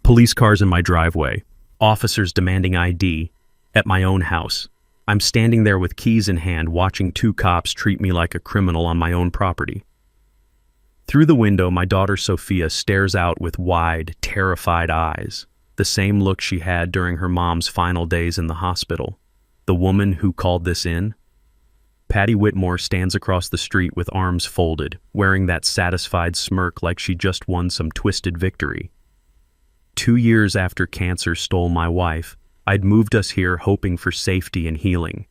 Police cars in my driveway. Officers demanding ID. At my own house. I'm standing there with keys in hand, watching two cops treat me like a criminal on my own property. Through the window, my daughter Sophia stares out with wide, terrified eyes. The same look she had during her mom's final days in the hospital. The woman who called this in? Patty Whitmore stands across the street with arms folded, wearing that satisfied smirk like she just won some twisted victory. 2 years after cancer stole my wife, I'd moved us here hoping for safety and healing.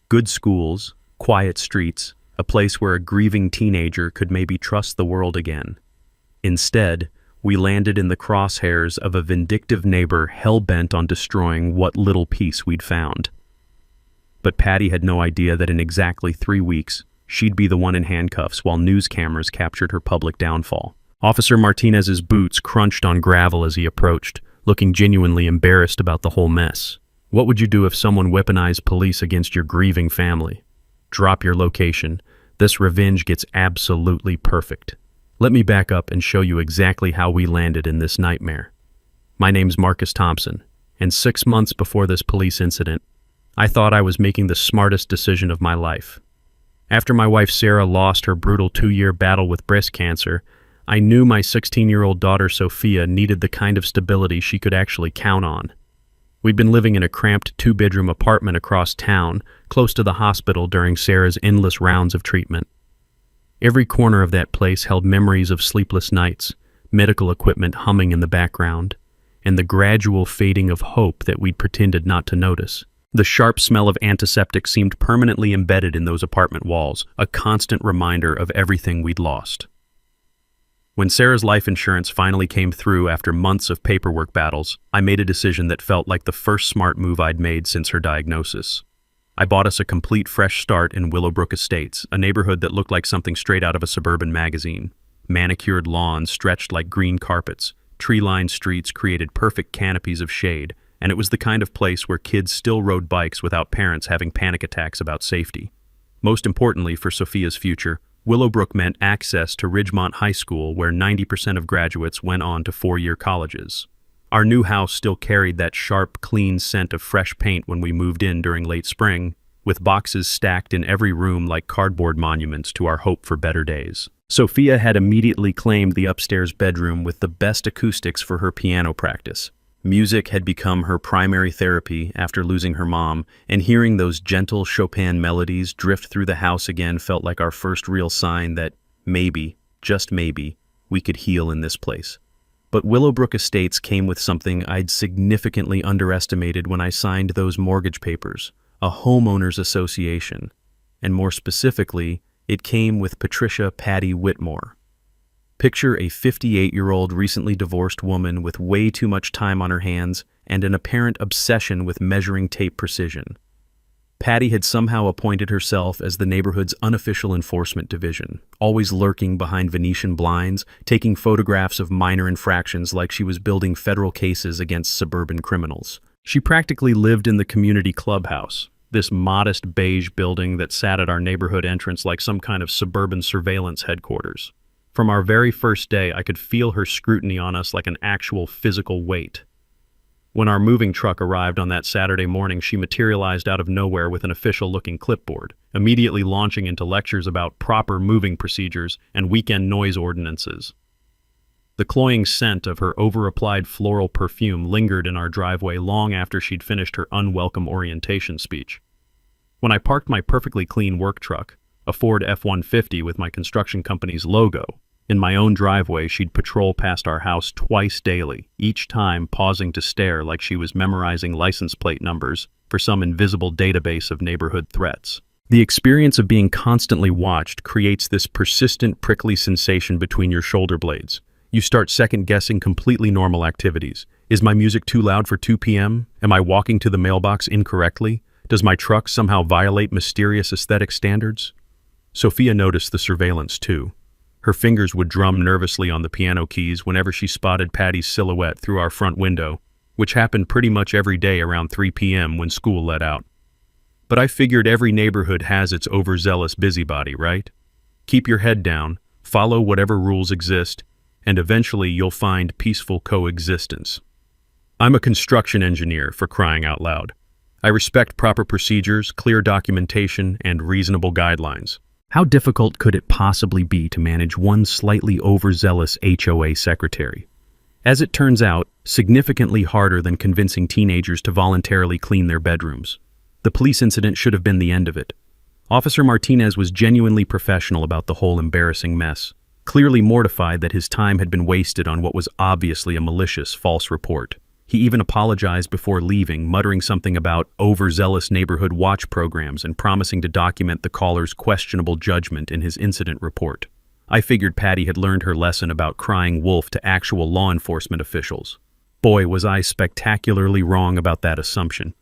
Good schools, quiet streets, a place where a grieving teenager could maybe trust the world again. Instead, we landed in the crosshairs of a vindictive neighbor hell-bent on destroying what little peace we'd found. But Patty had no idea that in exactly 3 weeks, she'd be the one in handcuffs while news cameras captured her public downfall. Officer Martinez's boots crunched on gravel as he approached, looking genuinely embarrassed about the whole mess. What would you do if someone weaponized police against your grieving family? Drop your location. This revenge gets absolutely perfect. Let me back up and show you exactly how we landed in this nightmare. My name's Marcus Thompson, and 6 months before this police incident, I thought I was making the smartest decision of my life. After my wife Sarah lost her brutal 2-year battle with breast cancer, I knew my 16-year-old daughter Sophia needed the kind of stability she could actually count on. We'd been living in a cramped 2-bedroom apartment across town, close to the hospital during Sarah's endless rounds of treatment. Every corner of that place held memories of sleepless nights, medical equipment humming in the background, and the gradual fading of hope that we'd pretended not to notice. The sharp smell of antiseptic seemed permanently embedded in those apartment walls, a constant reminder of everything we'd lost. When Sarah's life insurance finally came through after months of paperwork battles, I made a decision that felt like the first smart move I'd made since her diagnosis. I bought us a complete fresh start in Willowbrook Estates, a neighborhood that looked like something straight out of a suburban magazine. Manicured lawns stretched like green carpets, tree-lined streets created perfect canopies of shade, and it was the kind of place where kids still rode bikes without parents having panic attacks about safety. Most importantly for Sophia's future, Willowbrook meant access to Ridgemont High School, where 90% of graduates went on to 4-year colleges. Our new house still carried that sharp, clean scent of fresh paint when we moved in during late spring, with boxes stacked in every room like cardboard monuments to our hope for better days. Sophia had immediately claimed the upstairs bedroom with the best acoustics for her piano practice. Music had become her primary therapy after losing her mom, and hearing those gentle Chopin melodies drift through the house again felt like our first real sign that maybe, just maybe, we could heal in this place. But Willowbrook Estates came with something I'd significantly underestimated when I signed those mortgage papers, a homeowners association, and more specifically, it came with Patricia Patty Whitmore. Picture a 58-year-old recently divorced woman with way too much time on her hands and an apparent obsession with measuring tape precision. Patty had somehow appointed herself as the neighborhood's unofficial enforcement division, always lurking behind Venetian blinds, taking photographs of minor infractions like she was building federal cases against suburban criminals. She practically lived in the community clubhouse, this modest beige building that sat at our neighborhood entrance like some kind of suburban surveillance headquarters. From our very first day, I could feel her scrutiny on us like an actual physical weight. When our moving truck arrived on that Saturday morning, she materialized out of nowhere with an official-looking clipboard, immediately launching into lectures about proper moving procedures and weekend noise ordinances. The cloying scent of her over-applied floral perfume lingered in our driveway long after she'd finished her unwelcome orientation speech. When I parked my perfectly clean work truck, a Ford F-150 with my construction company's logo, in my own driveway, she'd patrol past our house twice daily, each time pausing to stare like she was memorizing license plate numbers for some invisible database of neighborhood threats. The experience of being constantly watched creates this persistent prickly sensation between your shoulder blades. You start second-guessing completely normal activities. Is my music too loud for 2 p.m.? Am I walking to the mailbox incorrectly? Does my truck somehow violate mysterious aesthetic standards? Sophia noticed the surveillance too. Her fingers would drum nervously on the piano keys whenever she spotted Patty's silhouette through our front window, which happened pretty much every day around 3 p.m. when school let out. But I figured every neighborhood has its overzealous busybody, right? Keep your head down, follow whatever rules exist, and eventually you'll find peaceful coexistence. I'm a construction engineer, for crying out loud. I respect proper procedures, clear documentation, and reasonable guidelines. How difficult could it possibly be to manage one slightly overzealous HOA secretary? As it turns out, significantly harder than convincing teenagers to voluntarily clean their bedrooms. The police incident should have been the end of it. Officer Martinez was genuinely professional about the whole embarrassing mess, clearly mortified that his time had been wasted on what was obviously a malicious false report. He even apologized before leaving, muttering something about overzealous neighborhood watch programs and promising to document the caller's questionable judgment in his incident report. I figured Patty had learned her lesson about crying wolf to actual law enforcement officials. Boy, was I spectacularly wrong about that assumption.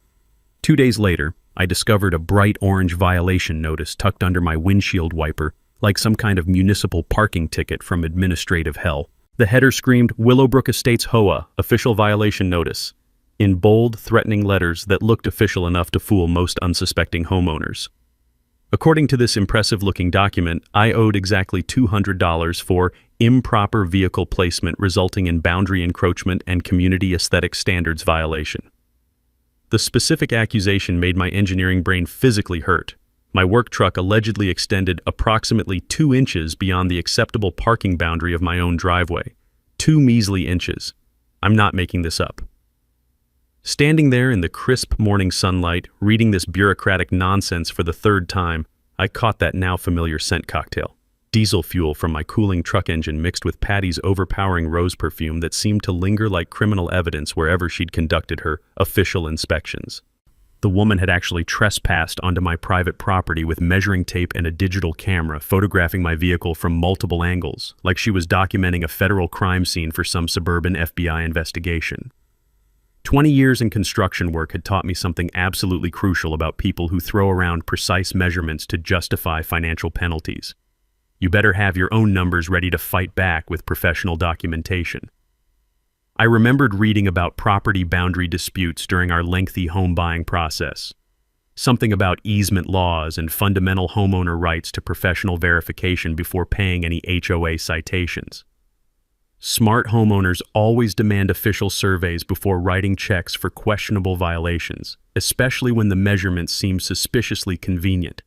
2 days later, I discovered a bright orange violation notice tucked under my windshield wiper, like some kind of municipal parking ticket from administrative hell. The header screamed, "Willowbrook Estates HOA, official violation notice," in bold, threatening letters that looked official enough to fool most unsuspecting homeowners. According to this impressive-looking document, I owed exactly $200 for improper vehicle placement resulting in boundary encroachment and community aesthetic standards violation. The specific accusation made my engineering brain physically hurt. My work truck allegedly extended approximately 2 inches beyond the acceptable parking boundary of my own driveway. 2 measly inches. I'm not making this up. Standing there in the crisp morning sunlight, reading this bureaucratic nonsense for the 3rd time, I caught that now familiar scent cocktail. Diesel fuel from my cooling truck engine mixed with Patty's overpowering rose perfume that seemed to linger like criminal evidence wherever she'd conducted her official inspections. The woman had actually trespassed onto my private property with measuring tape and a digital camera, photographing my vehicle from multiple angles, like she was documenting a federal crime scene for some suburban FBI investigation. 20 years in construction work had taught me something absolutely crucial about people who throw around precise measurements to justify financial penalties. You better have your own numbers ready to fight back with professional documentation. I remembered reading about property boundary disputes during our lengthy home buying process. Something about easement laws and fundamental homeowner rights to professional verification before paying any HOA citations. Smart homeowners always demand official surveys before writing checks for questionable violations, especially when the measurements seem suspiciously convenient.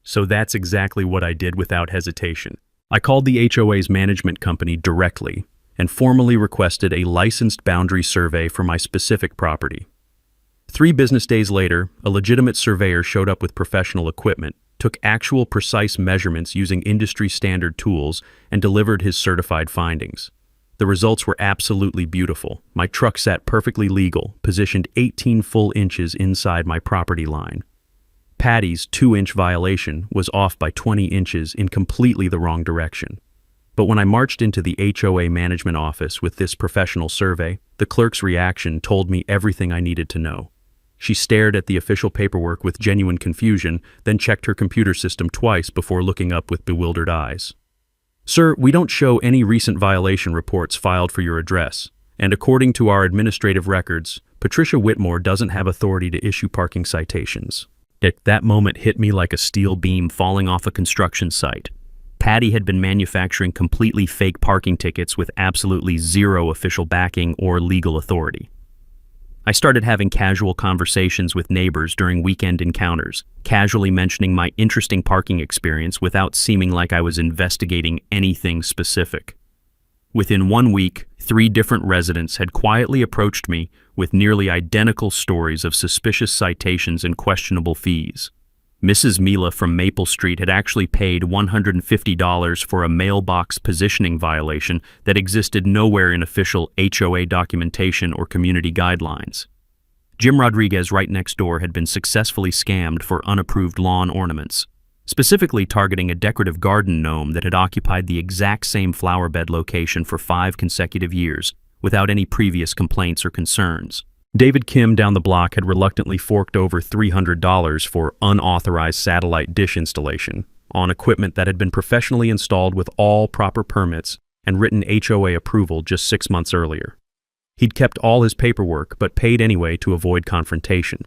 So that's exactly what I did without hesitation. I called the HOA's management company directly and formally requested a licensed boundary survey for my specific property. 3 business days later, a legitimate surveyor showed up with professional equipment, took actual precise measurements using industry-standard tools, and delivered his certified findings. The results were absolutely beautiful. My truck sat perfectly legal, positioned 18 full inches inside my property line. Patty's 2-inch violation was off by 20 inches in completely the wrong direction. But when I marched into the HOA management office with this professional survey, the clerk's reaction told me everything I needed to know. She stared at the official paperwork with genuine confusion, then checked her computer system twice before looking up with bewildered eyes. "Sir, we don't show any recent violation reports filed for your address, and according to our administrative records, Patricia Whitmore doesn't have authority to issue parking citations." That moment hit me like a steel beam falling off a construction site. Patty had been manufacturing completely fake parking tickets with absolutely zero official backing or legal authority. I started having casual conversations with neighbors during weekend encounters, casually mentioning my interesting parking experience without seeming like I was investigating anything specific. Within 1 week, 3 different residents had quietly approached me with nearly identical stories of suspicious citations and questionable fees. Mrs. Mila from Maple Street had actually paid $150 for a mailbox positioning violation that existed nowhere in official HOA documentation or community guidelines. Jim Rodriguez right next door had been successfully scammed for unapproved lawn ornaments, specifically targeting a decorative garden gnome that had occupied the exact same flower bed location for 5 consecutive years without any previous complaints or concerns. David Kim down the block had reluctantly forked over $300 for unauthorized satellite dish installation on equipment that had been professionally installed with all proper permits and written HOA approval just 6 months earlier. He'd kept all his paperwork but paid anyway to avoid confrontation.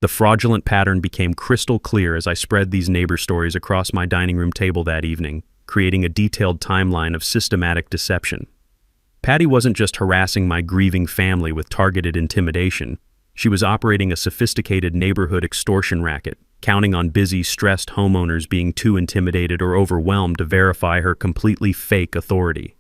The fraudulent pattern became crystal clear as I spread these neighbor stories across my dining room table that evening, creating a detailed timeline of systematic deception. Patty wasn't just harassing my grieving family with targeted intimidation. She was operating a sophisticated neighborhood extortion racket, counting on busy, stressed homeowners being too intimidated or overwhelmed to verify her completely fake authority.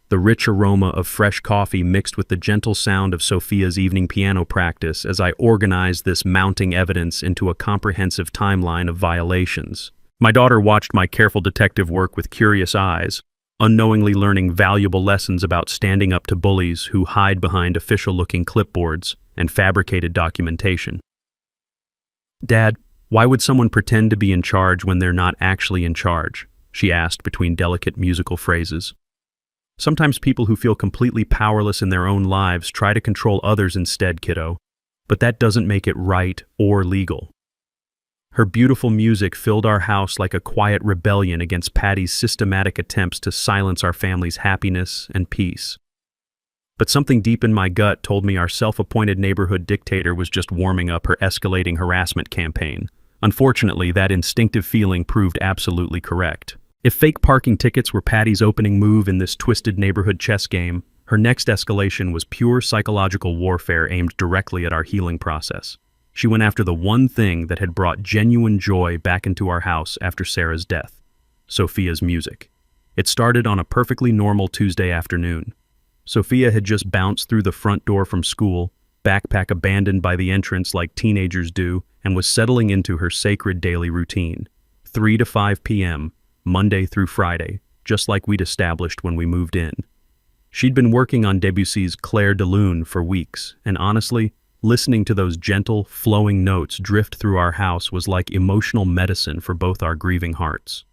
The rich aroma of fresh coffee mixed with the gentle sound of Sophia's evening piano practice as I organized this mounting evidence into a comprehensive timeline of violations. My daughter watched my careful detective work with curious eyes, unknowingly learning valuable lessons about standing up to bullies who hide behind official-looking clipboards and fabricated documentation. "Dad, why would someone pretend to be in charge when they're not actually in charge?" she asked between delicate musical phrases. "Sometimes people who feel completely powerless in their own lives try to control others instead, kiddo, but that doesn't make it right or legal." Her beautiful music filled our house like a quiet rebellion against Patty's systematic attempts to silence our family's happiness and peace. But something deep in my gut told me our self-appointed neighborhood dictator was just warming up her escalating harassment campaign. Unfortunately, that instinctive feeling proved absolutely correct. If fake parking tickets were Patty's opening move in this twisted neighborhood chess game, her next escalation was pure psychological warfare aimed directly at our healing process. She went after the one thing that had brought genuine joy back into our house after Sarah's death: Sophia's music. It started on a perfectly normal Tuesday afternoon. Sophia had just bounced through the front door from school, backpack abandoned by the entrance like teenagers do, and was settling into her sacred daily routine. 3 to 5 p.m., Monday through Friday, just like we'd established when we moved in. She'd been working on Debussy's Clair de Lune for weeks, and honestly, listening to those gentle, flowing notes drift through our house was like emotional medicine for both our grieving hearts.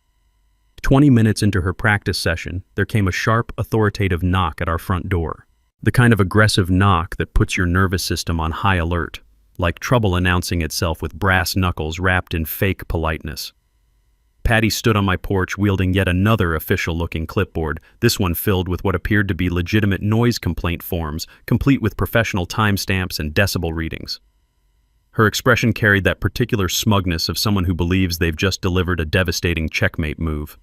20 minutes into her practice session, there came a sharp, authoritative knock at our front door. The kind of aggressive knock that puts your nervous system on high alert, like trouble announcing itself with brass knuckles wrapped in fake politeness. Patty stood on my porch wielding yet another official-looking clipboard, this one filled with what appeared to be legitimate noise complaint forms, complete with professional timestamps and decibel readings. Her expression carried that particular smugness of someone who believes they've just delivered a devastating checkmate move.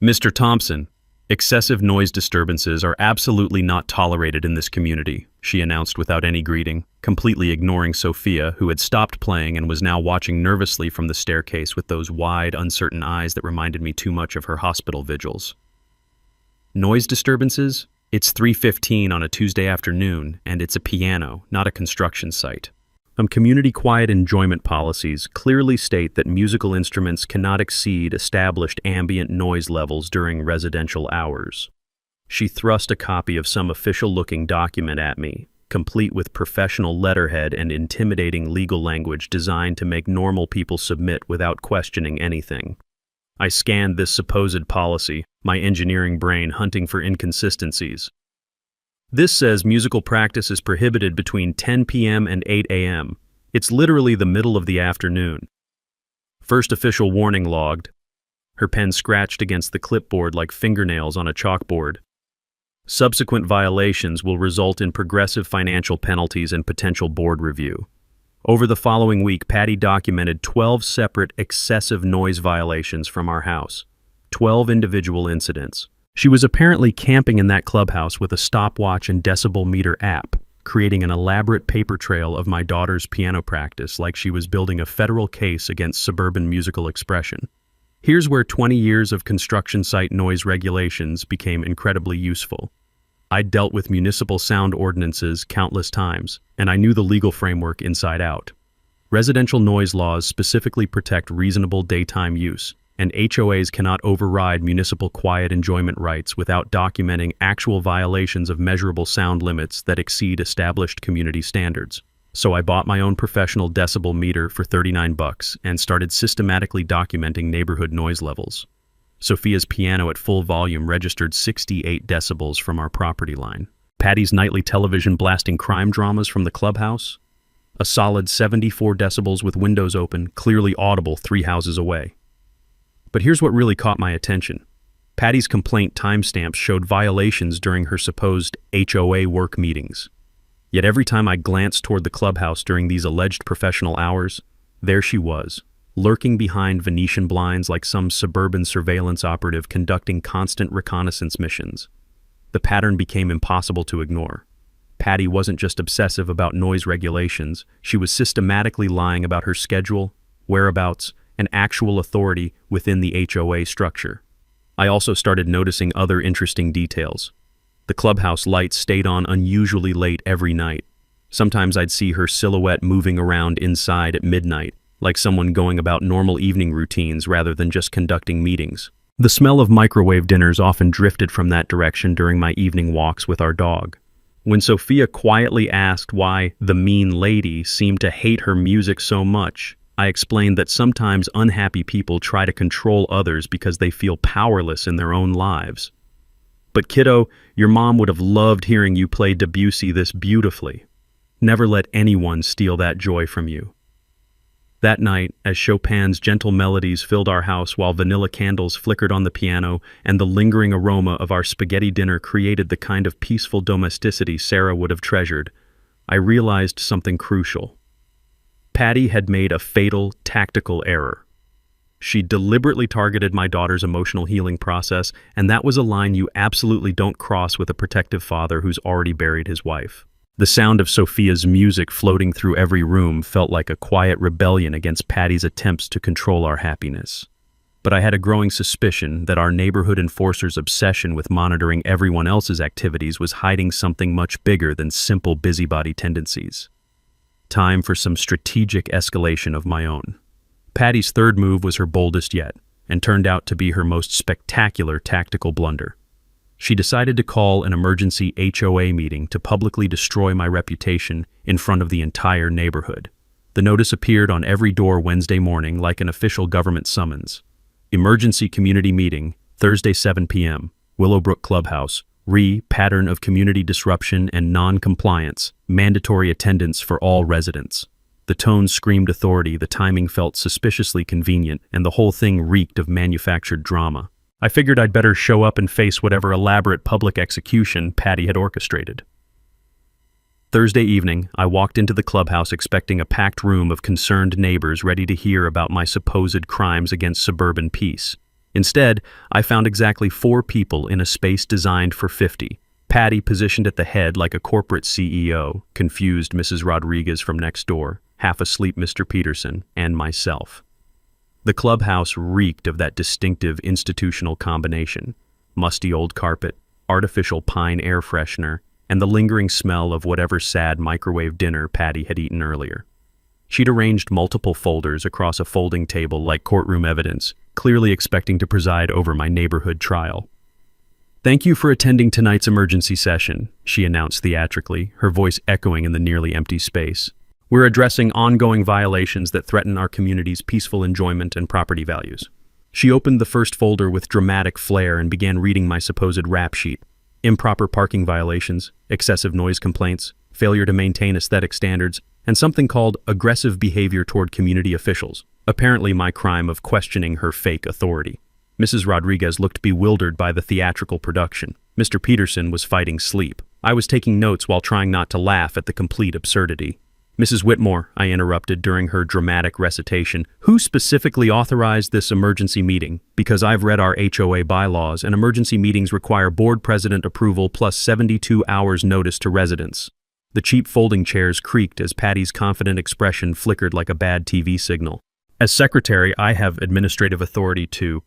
"Mr. Thompson, excessive noise disturbances are absolutely not tolerated in this community," she announced without any greeting, completely ignoring Sophia, who had stopped playing and was now watching nervously from the staircase with those wide, uncertain eyes that reminded me too much of her hospital vigils. "Noise disturbances? It's 3:15 on a Tuesday afternoon, and it's a piano, not a construction site. Community quiet enjoyment policies clearly state that musical instruments cannot exceed established ambient noise levels during residential hours." She thrust a copy of some official-looking document at me, complete with professional letterhead and intimidating legal language designed to make normal people submit without questioning anything. I scanned this supposed policy, my engineering brain hunting for inconsistencies. "This says musical practice is prohibited between 10 p.m. and 8 a.m. It's literally the middle of the afternoon. First official warning logged." Her pen scratched against the clipboard like fingernails on a chalkboard. "Subsequent violations will result in progressive financial penalties and potential board review." Over the following week, Patty documented 12 separate excessive noise violations from our house. 12 individual incidents. She was apparently camping in that clubhouse with a stopwatch and decibel meter app, creating an elaborate paper trail of my daughter's piano practice like she was building a federal case against suburban musical expression. Here's where 20 years of construction site noise regulations became incredibly useful. I'd dealt with municipal sound ordinances countless times, and I knew the legal framework inside out. Residential noise laws specifically protect reasonable daytime use, and HOAs cannot override municipal quiet enjoyment rights without documenting actual violations of measurable sound limits that exceed established community standards. So I bought my own professional decibel meter for $39 and started systematically documenting neighborhood noise levels. Sophia's piano at full volume registered 68 decibels from our property line. Patty's nightly television blasting crime dramas from the clubhouse? A solid 74 decibels with windows open, clearly audible 3 houses away. But here's what really caught my attention. Patty's complaint timestamps showed violations during her supposed HOA work meetings. Yet every time I glanced toward the clubhouse during these alleged professional hours, there she was, lurking behind Venetian blinds like some suburban surveillance operative conducting constant reconnaissance missions. The pattern became impossible to ignore. Patty wasn't just obsessive about noise regulations, she was systematically lying about her schedule, whereabouts, and actual authority within the HOA structure. I also started noticing other interesting details. The clubhouse lights stayed on unusually late every night. Sometimes I'd see her silhouette moving around inside at midnight, like someone going about normal evening routines rather than just conducting meetings. The smell of microwave dinners often drifted from that direction during my evening walks with our dog. When Sophia quietly asked why the mean lady seemed to hate her music so much, I explained that sometimes unhappy people try to control others because they feel powerless in their own lives. But kiddo, your mom would have loved hearing you play Debussy this beautifully. Never let anyone steal that joy from you. That night, as Chopin's gentle melodies filled our house while vanilla candles flickered on the piano and the lingering aroma of our spaghetti dinner created the kind of peaceful domesticity Sarah would have treasured, I realized something crucial. Patty had made a fatal, tactical error. She deliberately targeted my daughter's emotional healing process, and that was a line you absolutely don't cross with a protective father who's already buried his wife. The sound of Sophia's music floating through every room felt like a quiet rebellion against Patty's attempts to control our happiness. But I had a growing suspicion that our neighborhood enforcer's obsession with monitoring everyone else's activities was hiding something much bigger than simple busybody tendencies. Time for some strategic escalation of my own. Patty's third move was her boldest yet, and turned out to be her most spectacular tactical blunder. She decided to call an emergency HOA meeting to publicly destroy my reputation in front of the entire neighborhood. The notice appeared on every door Wednesday morning like an official government summons. Emergency community meeting, Thursday 7 p.m., Willowbrook Clubhouse, pattern of community disruption and non-compliance, mandatory attendance for all residents. The tone screamed authority, the timing felt suspiciously convenient, and the whole thing reeked of manufactured drama. I figured I'd better show up and face whatever elaborate public execution Patty had orchestrated. Thursday evening, I walked into the clubhouse expecting a packed room of concerned neighbors ready to hear about my supposed crimes against suburban peace. Instead, I found exactly 4 people in a space designed for 50. Patty positioned at the head like a corporate CEO, confused Mrs. Rodriguez from next door, half asleep Mr. Peterson, and myself. The clubhouse reeked of that distinctive institutional combination: musty old carpet, artificial pine air freshener, and the lingering smell of whatever sad microwave dinner Patty had eaten earlier. She'd arranged multiple folders across a folding table like courtroom evidence, clearly expecting to preside over my neighborhood trial. "Thank you for attending tonight's emergency session," she announced theatrically, her voice echoing in the nearly empty space. "We're addressing ongoing violations that threaten our community's peaceful enjoyment and property values." She opened the first folder with dramatic flair and began reading my supposed rap sheet. Improper parking violations, excessive noise complaints, failure to maintain aesthetic standards, and something called aggressive behavior toward community officials. Apparently my crime of questioning her fake authority. Mrs. Rodriguez looked bewildered by the theatrical production. Mr. Peterson was fighting sleep. I was taking notes while trying not to laugh at the complete absurdity. "Mrs. Whitmore," I interrupted during her dramatic recitation, "who specifically authorized this emergency meeting? Because I've read our HOA bylaws, and emergency meetings require board president approval plus 72 hours notice to residents." The cheap folding chairs creaked as Patty's confident expression flickered like a bad TV signal. "As secretary, I have administrative authority to—"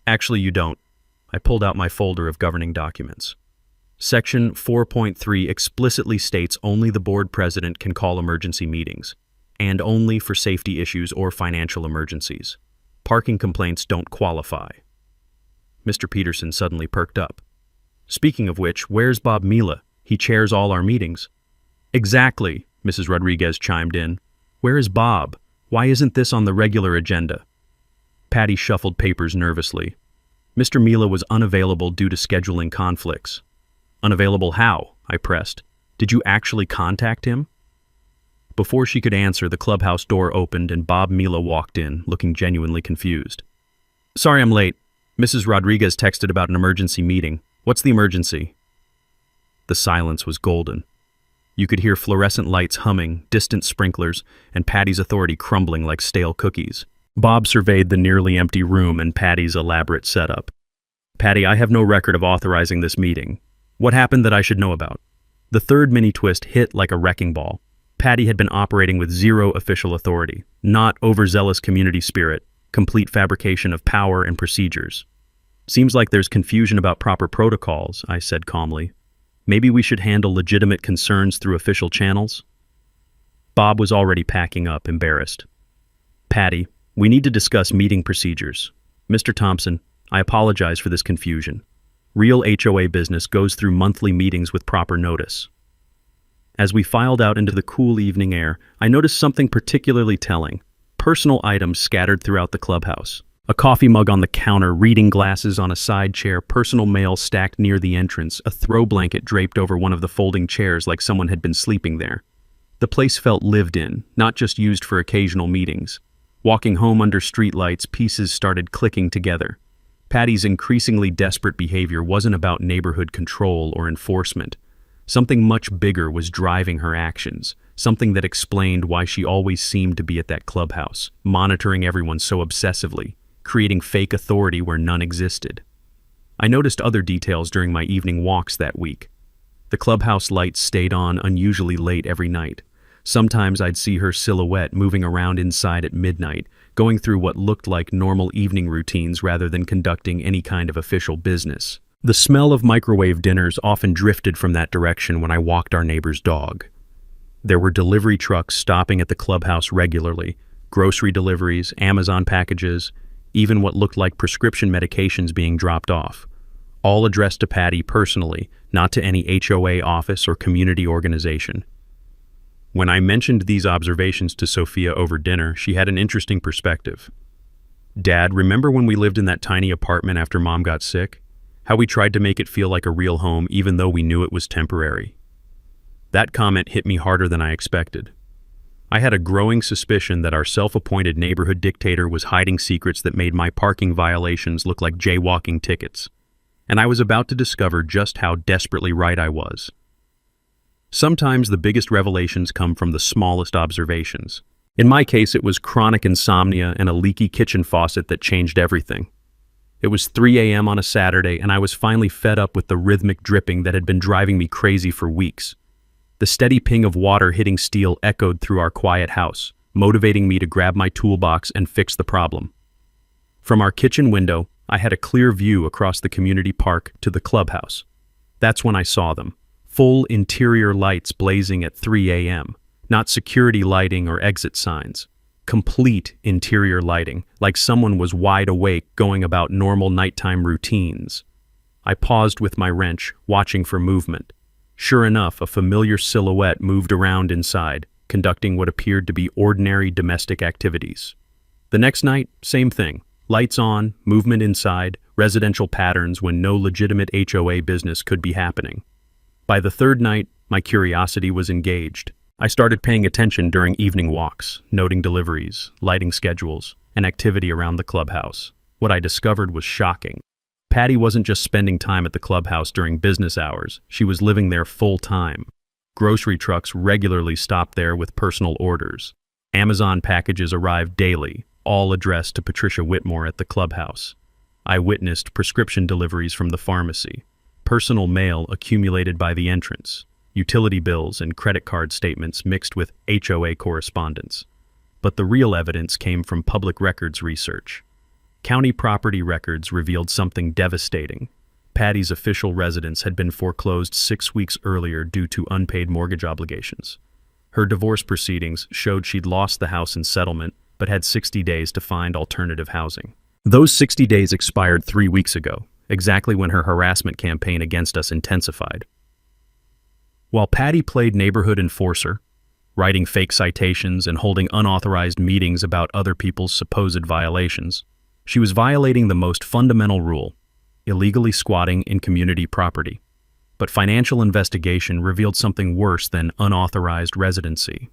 "Actually, you don't." I pulled out my folder of governing documents. Section 4.3 explicitly states only the board president can call emergency meetings, and only for safety issues or financial emergencies. Parking complaints don't qualify. Mr. Peterson suddenly perked up. "Speaking of which, where's Bob Mila? He chairs all our meetings." "Exactly," Mrs. Rodriguez chimed in. "Where is Bob? Why isn't this on the regular agenda?" Patty shuffled papers nervously. "Mr. Mila was unavailable due to scheduling conflicts." "Unavailable how?" I pressed. "Did you actually contact him?" Before she could answer, the clubhouse door opened and Bob Mila walked in, looking genuinely confused. "Sorry I'm late. Mrs. Rodriguez texted about an emergency meeting. What's the emergency?" The silence was golden. You could hear fluorescent lights humming, distant sprinklers, and Patty's authority crumbling like stale cookies. Bob surveyed the nearly empty room and Patty's elaborate setup. "Patty, I have no record of authorizing this meeting. What happened that I should know about? The third mini-twist hit like a wrecking ball. Patty had been operating with zero official authority, not overzealous community spirit, complete fabrication of power and procedures. Seems like there's confusion about proper protocols, I said calmly. Maybe we should handle legitimate concerns through official channels? Bob was already packing up, embarrassed. Patty, we need to discuss meeting procedures. Mr. Thompson, I apologize for this confusion. Real HOA business goes through monthly meetings with proper notice. As we filed out into the cool evening air, I noticed something particularly telling. Personal items scattered throughout the clubhouse. A coffee mug on the counter, reading glasses on a side chair, personal mail stacked near the entrance, a throw blanket draped over one of the folding chairs like someone had been sleeping there. The place felt lived in, not just used for occasional meetings. Walking home under streetlights, pieces started clicking together. Patty's increasingly desperate behavior wasn't about neighborhood control or enforcement. Something much bigger was driving her actions, something that explained why she always seemed to be at that clubhouse, monitoring everyone so obsessively, creating fake authority where none existed. I noticed other details during my evening walks that week. The clubhouse lights stayed on unusually late every night. Sometimes I'd see her silhouette moving around inside at midnight, going through what looked like normal evening routines rather than conducting any kind of official business. The smell of microwave dinners often drifted from that direction when I walked our neighbor's dog. There were delivery trucks stopping at the clubhouse regularly, grocery deliveries, Amazon packages, even what looked like prescription medications being dropped off, all addressed to Patty personally, not to any HOA office or community organization. When I mentioned these observations to Sophia over dinner, she had an interesting perspective. Dad, remember when we lived in that tiny apartment after Mom got sick? How we tried to make it feel like a real home even though we knew it was temporary. That comment hit me harder than I expected. I had a growing suspicion that our self-appointed neighborhood dictator was hiding secrets that made my parking violations look like jaywalking tickets. And I was about to discover just how desperately right I was. Sometimes the biggest revelations come from the smallest observations. In my case, it was chronic insomnia and a leaky kitchen faucet that changed everything. It was 3 a.m. on a Saturday, and I was finally fed up with the rhythmic dripping that had been driving me crazy for weeks. The steady ping of water hitting steel echoed through our quiet house, motivating me to grab my toolbox and fix the problem. From our kitchen window, I had a clear view across the community park to the clubhouse. That's when I saw them. Full interior lights blazing at 3 a.m., not security lighting or exit signs. Complete interior lighting, like someone was wide awake going about normal nighttime routines. I paused with my wrench, watching for movement. Sure enough, a familiar silhouette moved around inside, conducting what appeared to be ordinary domestic activities. The next night, same thing. Lights on, movement inside, residential patterns when no legitimate HOA business could be happening. By the third night, my curiosity was engaged. I started paying attention during evening walks, noting deliveries, lighting schedules, and activity around the clubhouse. What I discovered was shocking. Patty wasn't just spending time at the clubhouse during business hours, she was living there full-time. Grocery trucks regularly stopped there with personal orders. Amazon packages arrived daily, all addressed to Patricia Whitmore at the clubhouse. I witnessed prescription deliveries from the pharmacy, personal mail accumulated by the entrance, utility bills and credit card statements mixed with HOA correspondence. But the real evidence came from public records research. County property records revealed something devastating. Patty's official residence had been foreclosed 6 weeks earlier due to unpaid mortgage obligations. Her divorce proceedings showed she'd lost the house in settlement, but had 60 days to find alternative housing. Those 60 days expired 3 weeks ago, exactly when her harassment campaign against us intensified. While Patty played neighborhood enforcer, writing fake citations and holding unauthorized meetings about other people's supposed violations, she was violating the most fundamental rule, illegally squatting in community property. But financial investigation revealed something worse than unauthorized residency.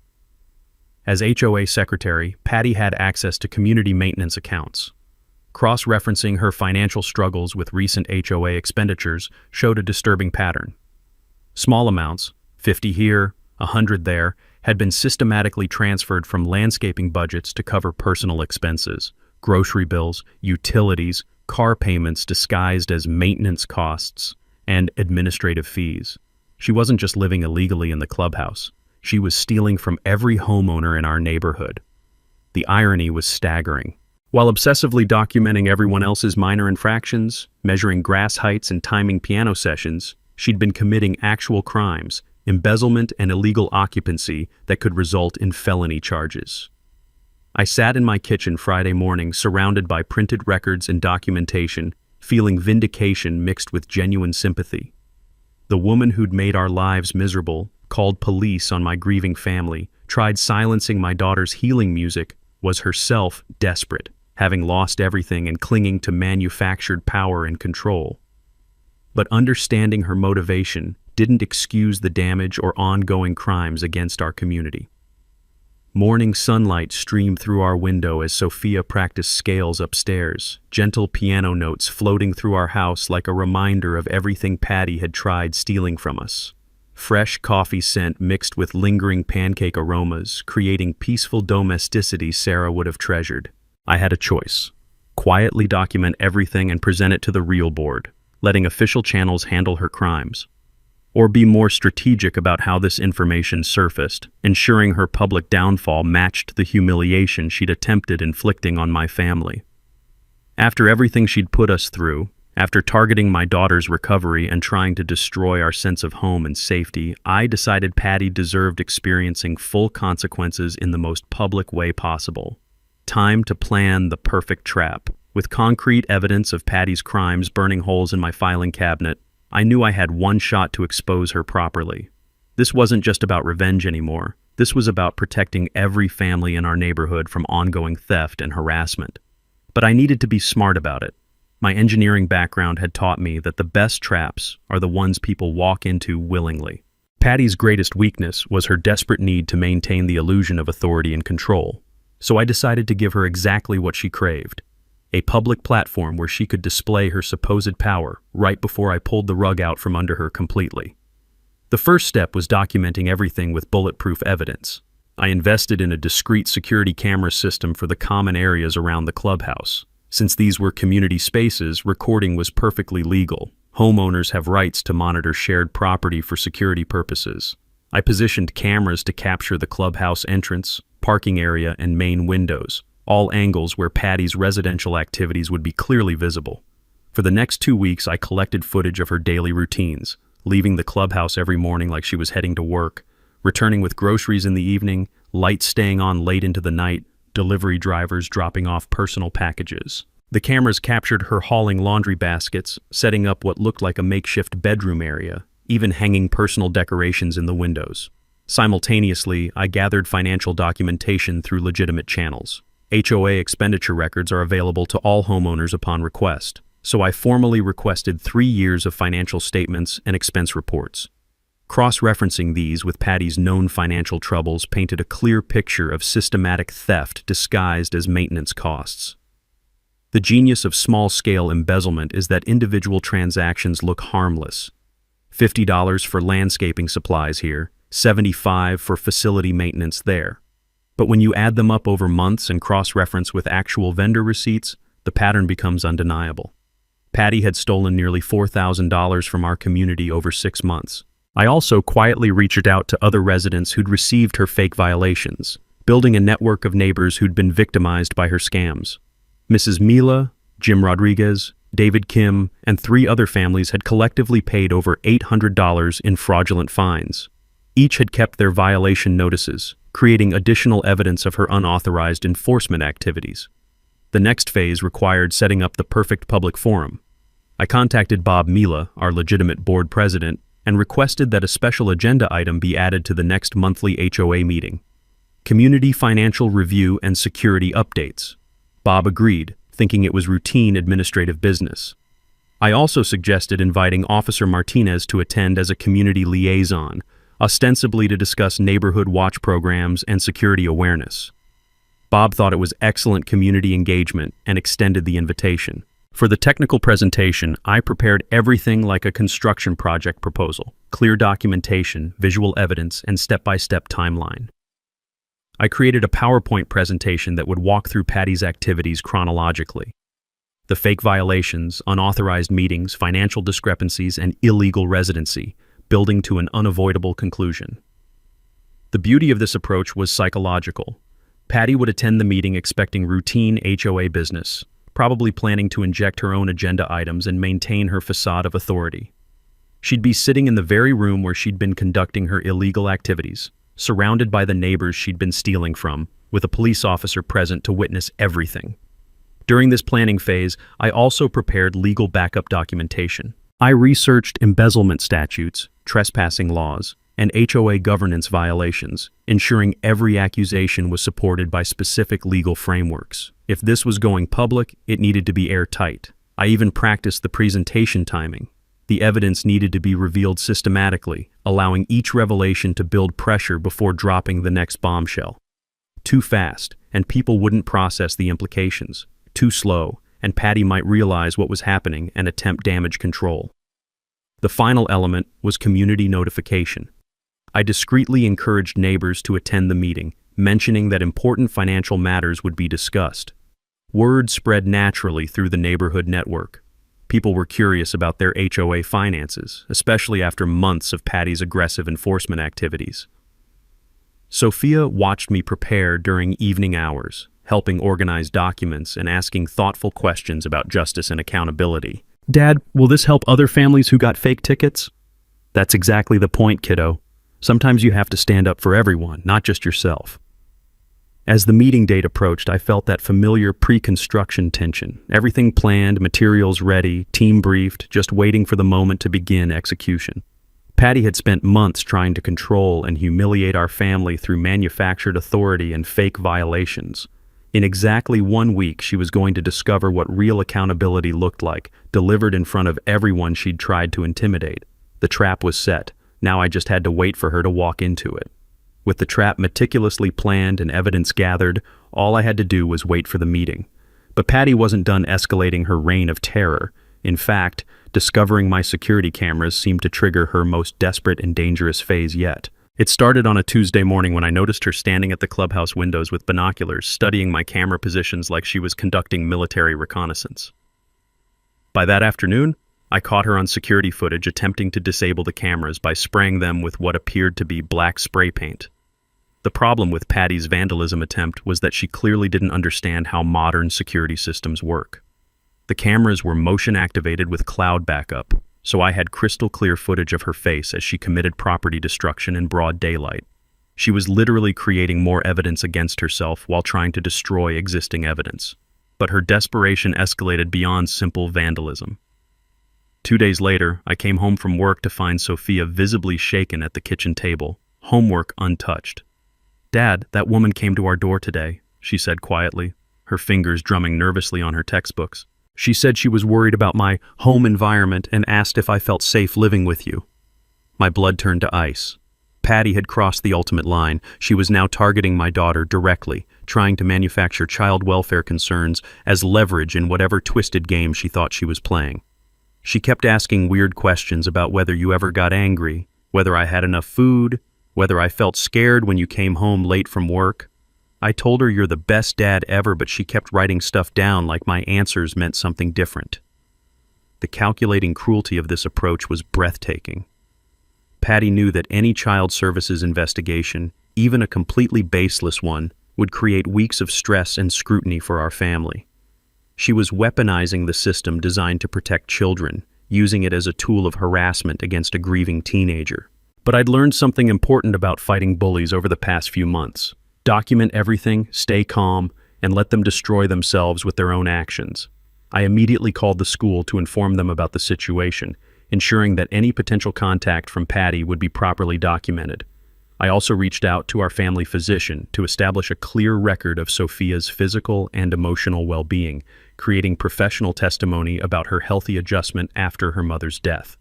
As HOA secretary, Patty had access to community maintenance accounts. Cross-referencing her financial struggles with recent HOA expenditures showed a disturbing pattern. Small amounts, 50 here, 100 there, had been systematically transferred from landscaping budgets to cover personal expenses, grocery bills, utilities, car payments disguised as maintenance costs, and administrative fees. She wasn't just living illegally in the clubhouse. She was stealing from every homeowner in our neighborhood. The irony was staggering. While obsessively documenting everyone else's minor infractions, measuring grass heights and timing piano sessions, she'd been committing actual crimes, embezzlement and illegal occupancy that could result in felony charges. I sat in my kitchen Friday morning surrounded by printed records and documentation, feeling vindication mixed with genuine sympathy. The woman who'd made our lives miserable, called police on my grieving family, tried silencing my daughter's healing music, was herself desperate, having lost everything and clinging to manufactured power and control. But understanding her motivation didn't excuse the damage or ongoing crimes against our community. Morning sunlight streamed through our window as Sophia practiced scales upstairs, gentle piano notes floating through our house like a reminder of everything Patty had tried stealing from us. Fresh coffee scent mixed with lingering pancake aromas, creating peaceful domesticity Sarah would have treasured. I had a choice: quietly document everything and present it to the real board, letting official channels handle her crimes, or be more strategic about how this information surfaced, ensuring her public downfall matched the humiliation she'd attempted inflicting on my family. After everything she'd put us through, after targeting my daughter's recovery and trying to destroy our sense of home and safety, I decided Patty deserved experiencing full consequences in the most public way possible. Time to plan the perfect trap. With concrete evidence of Patty's crimes burning holes in my filing cabinet, I knew I had one shot to expose her properly. This wasn't just about revenge anymore. This was about protecting every family in our neighborhood from ongoing theft and harassment. But I needed to be smart about it. My engineering background had taught me that the best traps are the ones people walk into willingly. Patty's greatest weakness was her desperate need to maintain the illusion of authority and control. So I decided to give her exactly what she craved: a public platform where she could display her supposed power right before I pulled the rug out from under her completely. The first step was documenting everything with bulletproof evidence. I invested in a discreet security camera system for the common areas around the clubhouse. Since these were community spaces, recording was perfectly legal. Homeowners have rights to monitor shared property for security purposes. I positioned cameras to capture the clubhouse entrance, parking area, and main windows, all angles where Patty's residential activities would be clearly visible. For the next 2 weeks, I collected footage of her daily routines, leaving the clubhouse every morning like she was heading to work, returning with groceries in the evening, lights staying on late into the night, delivery drivers dropping off personal packages. The cameras captured her hauling laundry baskets, setting up what looked like a makeshift bedroom area, even hanging personal decorations in the windows. Simultaneously, I gathered financial documentation through legitimate channels. HOA expenditure records are available to all homeowners upon request, so I formally requested 3 years of financial statements and expense reports. Cross-referencing these with Patty's known financial troubles painted a clear picture of systematic theft disguised as maintenance costs. The genius of small-scale embezzlement is that individual transactions look harmless. $50 for landscaping supplies here, $75 for facility maintenance there. But when you add them up over months and cross-reference with actual vendor receipts, the pattern becomes undeniable. Patty had stolen nearly $4,000 from our community over 6 months. I also quietly reached out to other residents who'd received her fake violations, building a network of neighbors who'd been victimized by her scams. Mrs. Mila, Jim Rodriguez, David Kim, and 3 other families had collectively paid over $800 in fraudulent fines. Each had kept their violation notices, creating additional evidence of her unauthorized enforcement activities. The next phase required setting up the perfect public forum. I contacted Bob Mila, our legitimate board president, and requested that a special agenda item be added to the next monthly HOA meeting: Community Financial Review and Security Updates. Bob agreed, thinking it was routine administrative business. I also suggested inviting Officer Martinez to attend as a community liaison, ostensibly to discuss neighborhood watch programs and security awareness. Bob thought it was excellent community engagement and extended the invitation. For the technical presentation, I prepared everything like a construction project proposal: clear documentation, visual evidence, and step-by-step timeline. I created a PowerPoint presentation that would walk through Patty's activities chronologically. The fake violations, unauthorized meetings, financial discrepancies, and illegal residency, building to an unavoidable conclusion. The beauty of this approach was psychological. Patty would attend the meeting expecting routine HOA business, probably planning to inject her own agenda items and maintain her facade of authority. She'd be sitting in the very room where she'd been conducting her illegal activities, surrounded by the neighbors she'd been stealing from, with a police officer present to witness everything. During this planning phase, I also prepared legal backup documentation. I researched embezzlement statutes, trespassing laws, and HOA governance violations, ensuring every accusation was supported by specific legal frameworks. If this was going public, it needed to be airtight. I even practiced the presentation timing. The evidence needed to be revealed systematically, allowing each revelation to build pressure before dropping the next bombshell. Too fast, and people wouldn't process the implications. Too slow, and Patty might realize what was happening and attempt damage control. The final element was community notification. I discreetly encouraged neighbors to attend the meeting, mentioning that important financial matters would be discussed. Word spread naturally through the neighborhood network. People were curious about their HOA finances, especially after months of Patty's aggressive enforcement activities. Sophia watched me prepare during evening hours, helping organize documents and asking thoughtful questions about justice and accountability. "Dad, will this help other families who got fake tickets?" "That's exactly the point, kiddo. Sometimes you have to stand up for everyone, not just yourself." As the meeting date approached, I felt that familiar pre-construction tension. Everything planned, materials ready, team briefed, just waiting for the moment to begin execution. Patty had spent months trying to control and humiliate our family through manufactured authority and fake violations. In exactly 1 week, she was going to discover what real accountability looked like, delivered in front of everyone she'd tried to intimidate. The trap was set. Now I just had to wait for her to walk into it. With the trap meticulously planned and evidence gathered, all I had to do was wait for the meeting. But Patty wasn't done escalating her reign of terror. In fact, discovering my security cameras seemed to trigger her most desperate and dangerous phase yet. It started on a Tuesday morning when I noticed her standing at the clubhouse windows with binoculars, studying my camera positions like she was conducting military reconnaissance. By that afternoon, I caught her on security footage attempting to disable the cameras by spraying them with what appeared to be black spray paint. The problem with Patty's vandalism attempt was that she clearly didn't understand how modern security systems work. The cameras were motion-activated with cloud backup, so I had crystal-clear footage of her face as she committed property destruction in broad daylight. She was literally creating more evidence against herself while trying to destroy existing evidence. But her desperation escalated beyond simple vandalism. 2 days later, I came home from work to find Sophia visibly shaken at the kitchen table, homework untouched. "Dad, that woman came to our door today," she said quietly, her fingers drumming nervously on her textbooks. "She said she was worried about my home environment and asked if I felt safe living with you." My blood turned to ice. Patty had crossed the ultimate line. She was now targeting my daughter directly, trying to manufacture child welfare concerns as leverage in whatever twisted game she thought she was playing. She kept asking weird questions about whether you ever got angry, whether I had enough food, whether I felt scared when you came home late from work. I told her you're the best dad ever, but she kept writing stuff down like my answers meant something different. The calculating cruelty of this approach was breathtaking. Patty knew that any child services investigation, even a completely baseless one, would create weeks of stress and scrutiny for our family. She was weaponizing the system designed to protect children, using it as a tool of harassment against a grieving teenager. But I'd learned something important about fighting bullies over the past few months. Document everything, stay calm, and let them destroy themselves with their own actions. I immediately called the school to inform them about the situation, ensuring that any potential contact from Patty would be properly documented. I also reached out to our family physician to establish a clear record of Sophia's physical and emotional well-being, creating professional testimony about her healthy adjustment after her mother's death.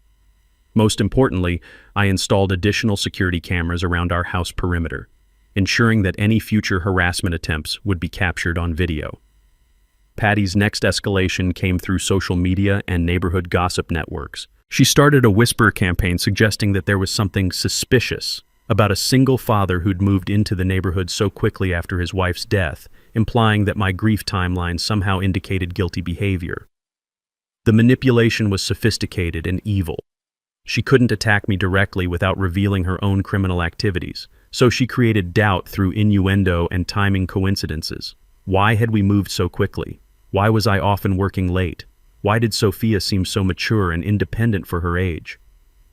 Most importantly, I installed additional security cameras around our house perimeter, ensuring that any future harassment attempts would be captured on video. Patty's next escalation came through social media and neighborhood gossip networks. She started a whisper campaign suggesting that there was something suspicious about a single father who'd moved into the neighborhood so quickly after his wife's death, implying that my grief timeline somehow indicated guilty behavior. The manipulation was sophisticated and evil. She couldn't attack me directly without revealing her own criminal activities, so she created doubt through innuendo and timing coincidences. Why had we moved so quickly? Why was I often working late? Why did Sophia seem so mature and independent for her age?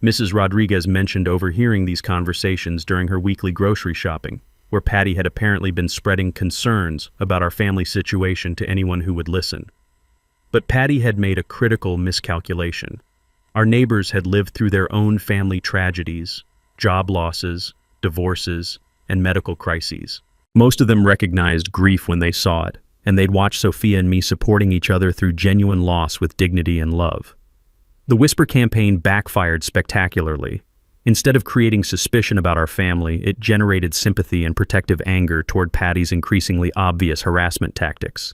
Mrs. Rodriguez mentioned overhearing these conversations during her weekly grocery shopping, where Patty had apparently been spreading concerns about our family situation to anyone who would listen. But Patty had made a critical miscalculation. Our neighbors had lived through their own family tragedies, job losses, divorces, and medical crises. Most of them recognized grief when they saw it, and they'd watched Sophia and me supporting each other through genuine loss with dignity and love. The Whisper campaign backfired spectacularly. Instead of creating suspicion about our family, it generated sympathy and protective anger toward Patty's increasingly obvious harassment tactics.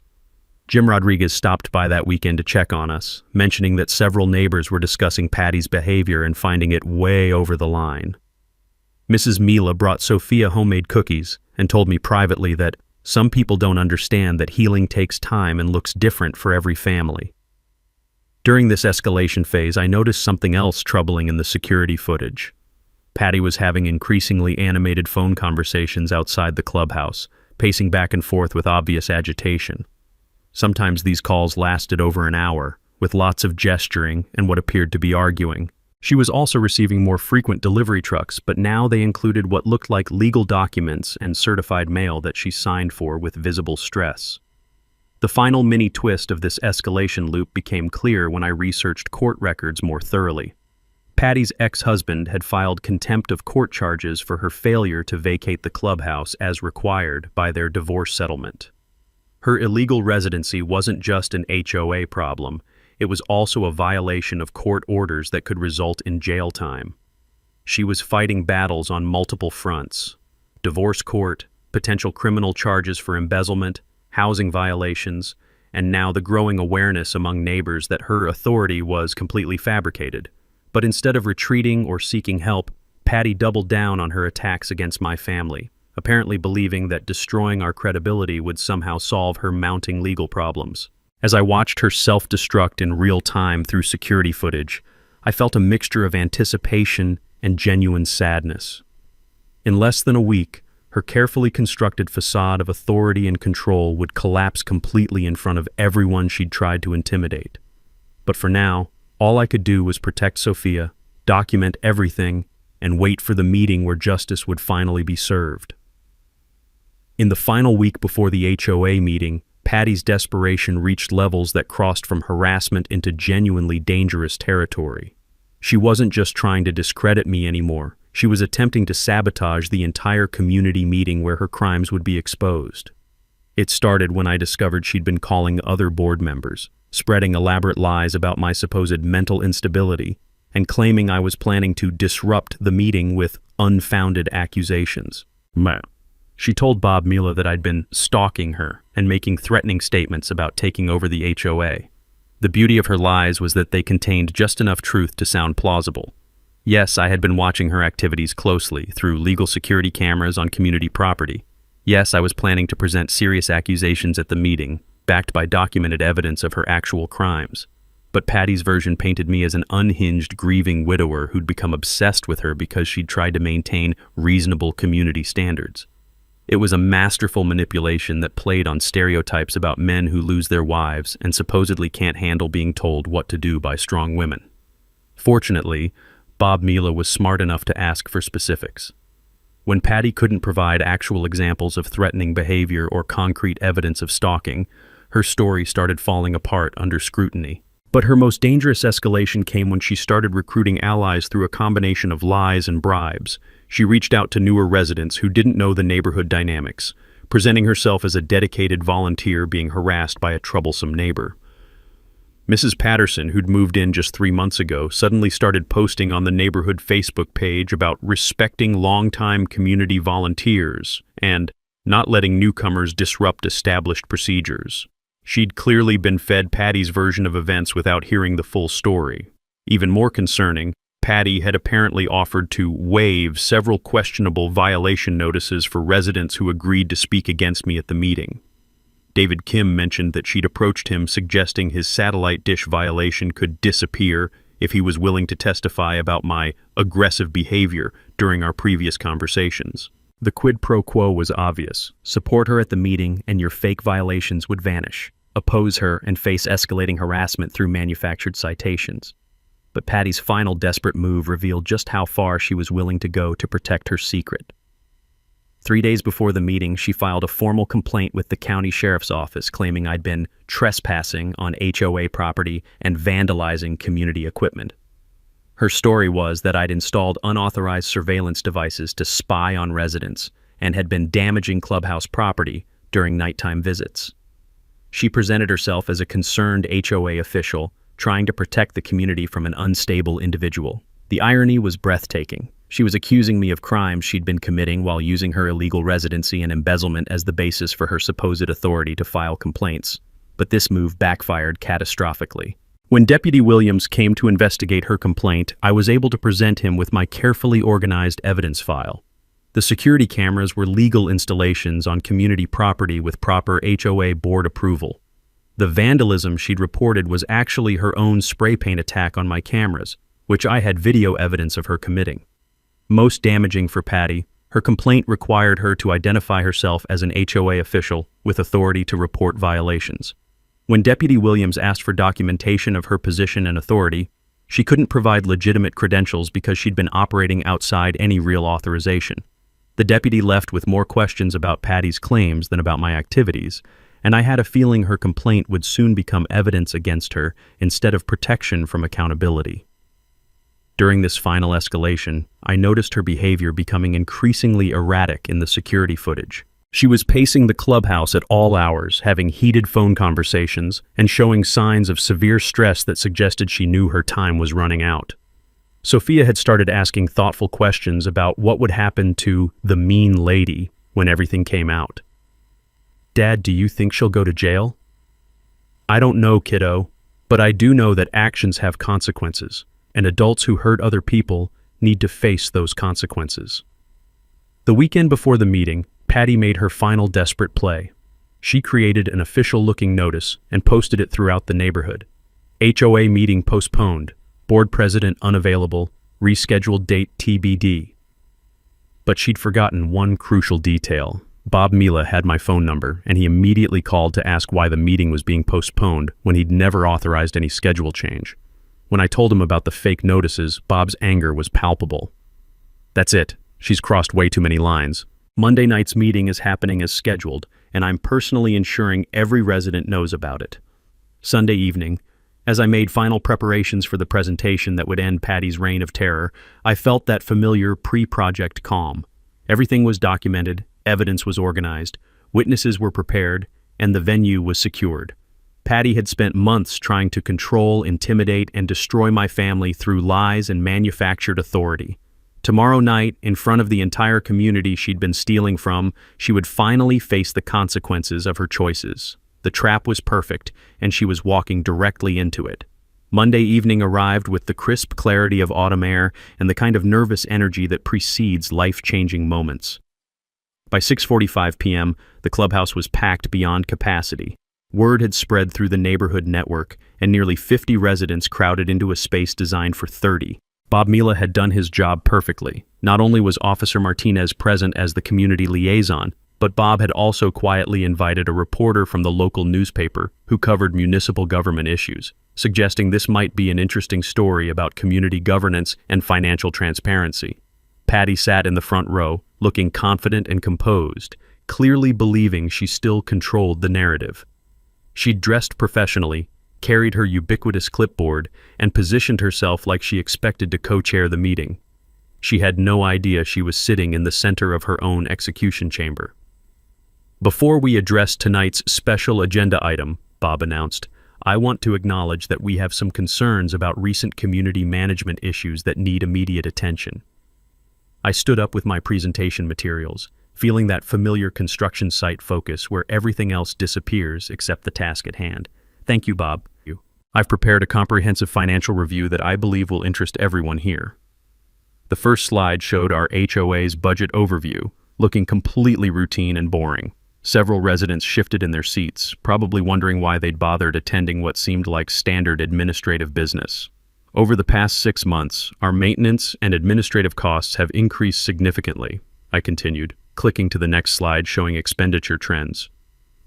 Jim Rodriguez stopped by that weekend to check on us, mentioning that several neighbors were discussing Patty's behavior and finding it way over the line. Mrs. Mila brought Sophia homemade cookies and told me privately that some people don't understand that healing takes time and looks different for every family. During this escalation phase, I noticed something else troubling in the security footage. Patty was having increasingly animated phone conversations outside the clubhouse, pacing back and forth with obvious agitation. Sometimes these calls lasted over an hour, with lots of gesturing and what appeared to be arguing. She was also receiving more frequent delivery trucks, but now they included what looked like legal documents and certified mail that she signed for with visible stress. The final mini twist of this escalation loop became clear when I researched court records more thoroughly. Patty's ex-husband had filed contempt of court charges for her failure to vacate the clubhouse as required by their divorce settlement. Her illegal residency wasn't just an HOA problem, it was also a violation of court orders that could result in jail time. She was fighting battles on multiple fronts: divorce court, potential criminal charges for embezzlement, housing violations, and now the growing awareness among neighbors that her authority was completely fabricated. But instead of retreating or seeking help, Patty doubled down on her attacks against my family, apparently believing that destroying our credibility would somehow solve her mounting legal problems. As I watched her self-destruct in real time through security footage, I felt a mixture of anticipation and genuine sadness. In less than a week, her carefully constructed facade of authority and control would collapse completely in front of everyone she'd tried to intimidate. But for now, all I could do was protect Sophia, document everything, and wait for the meeting where justice would finally be served. In the final week before the HOA meeting, Patty's desperation reached levels that crossed from harassment into genuinely dangerous territory. She wasn't just trying to discredit me anymore. She was attempting to sabotage the entire community meeting where her crimes would be exposed. It started when I discovered she'd been calling other board members, spreading elaborate lies about my supposed mental instability, and claiming I was planning to disrupt the meeting with unfounded accusations. She told Bob Mila that I'd been stalking her and making threatening statements about taking over the HOA. The beauty of her lies was that they contained just enough truth to sound plausible. Yes, I had been watching her activities closely through legal security cameras on community property. Yes, I was planning to present serious accusations at the meeting, backed by documented evidence of her actual crimes. But Patty's version painted me as an unhinged, grieving widower who'd become obsessed with her because she'd tried to maintain reasonable community standards. It was a masterful manipulation that played on stereotypes about men who lose their wives and supposedly can't handle being told what to do by strong women. Fortunately, Bob Mila was smart enough to ask for specifics. When Patty couldn't provide actual examples of threatening behavior or concrete evidence of stalking, her story started falling apart under scrutiny. But her most dangerous escalation came when she started recruiting allies through a combination of lies and bribes. She reached out to newer residents who didn't know the neighborhood dynamics, presenting herself as a dedicated volunteer being harassed by a troublesome neighbor. Mrs. Patterson, who'd moved in just 3 months ago, suddenly started posting on the neighborhood Facebook page about respecting longtime community volunteers and not letting newcomers disrupt established procedures. She'd clearly been fed Patty's version of events without hearing the full story. Even more concerning, Patty had apparently offered to waive several questionable violation notices for residents who agreed to speak against me at the meeting. David Kim mentioned that she'd approached him suggesting his satellite dish violation could disappear if he was willing to testify about my aggressive behavior during our previous conversations. The quid pro quo was obvious. Support her at the meeting and your fake violations would vanish. Oppose her and face escalating harassment through manufactured citations. But Patty's final desperate move revealed just how far she was willing to go to protect her secret. 3 days before the meeting, she filed a formal complaint with the county sheriff's office claiming I'd been trespassing on HOA property and vandalizing community equipment. Her story was that I'd installed unauthorized surveillance devices to spy on residents and had been damaging clubhouse property during nighttime visits. She presented herself as a concerned HOA official, trying to protect the community from an unstable individual. The irony was breathtaking. She was accusing me of crimes she'd been committing while using her illegal residency and embezzlement as the basis for her supposed authority to file complaints. But this move backfired catastrophically. When Deputy Williams came to investigate her complaint, I was able to present him with my carefully organized evidence file. The security cameras were legal installations on community property with proper HOA board approval. The vandalism she'd reported was actually her own spray paint attack on my cameras, which I had video evidence of her committing. Most damaging for Patty, her complaint required her to identify herself as an HOA official with authority to report violations. When Deputy Williams asked for documentation of her position and authority, she couldn't provide legitimate credentials because she'd been operating outside any real authorization. The deputy left with more questions about Patty's claims than about my activities, and I had a feeling her complaint would soon become evidence against her instead of protection from accountability. During this final escalation, I noticed her behavior becoming increasingly erratic in the security footage. She was pacing the clubhouse at all hours, having heated phone conversations, and showing signs of severe stress that suggested she knew her time was running out. Sophia had started asking thoughtful questions about what would happen to the mean lady when everything came out. "Dad, do you think she'll go to jail?" "I don't know, kiddo, but I do know that actions have consequences, and adults who hurt other people need to face those consequences." The weekend before the meeting, Patty made her final desperate play. She created an official-looking notice and posted it throughout the neighborhood. HOA meeting postponed, board president unavailable, rescheduled date TBD. But she'd forgotten one crucial detail. Bob Mila had my phone number, and he immediately called to ask why the meeting was being postponed when he'd never authorized any schedule change. When I told him about the fake notices, Bob's anger was palpable. "That's it. She's crossed way too many lines. Monday night's meeting is happening as scheduled, and I'm personally ensuring every resident knows about it." Sunday evening, as I made final preparations for the presentation that would end Patty's reign of terror, I felt that familiar pre-project calm. Everything was documented, evidence was organized, witnesses were prepared, and the venue was secured. Patty had spent months trying to control, intimidate, and destroy my family through lies and manufactured authority. Tomorrow night, in front of the entire community she'd been stealing from, she would finally face the consequences of her choices. The trap was perfect, and she was walking directly into it. Monday evening arrived with the crisp clarity of autumn air and the kind of nervous energy that precedes life-changing moments. By 6:45 p.m., the clubhouse was packed beyond capacity. Word had spread through the neighborhood network, and nearly 50 residents crowded into a space designed for 30. Bob Mila had done his job perfectly. Not only was Officer Martinez present as the community liaison, but Bob had also quietly invited a reporter from the local newspaper who covered municipal government issues, suggesting this might be an interesting story about community governance and financial transparency. Patty sat in the front row, looking confident and composed, clearly believing she still controlled the narrative. She'd dressed professionally, carried her ubiquitous clipboard, and positioned herself like she expected to co-chair the meeting. She had no idea she was sitting in the center of her own execution chamber. "Before we address tonight's special agenda item," Bob announced, "I want to acknowledge that we have some concerns about recent community management issues that need immediate attention." I stood up with my presentation materials, feeling that familiar construction site focus where everything else disappears except the task at hand. "Thank you, Bob. I've prepared a comprehensive financial review that I believe will interest everyone here." The first slide showed our HOA's budget overview, looking completely routine and boring. Several residents shifted in their seats, probably wondering why they'd bothered attending what seemed like standard administrative business. Over the past 6 months, our maintenance and administrative costs have increased significantly, I continued, clicking to the next slide showing expenditure trends.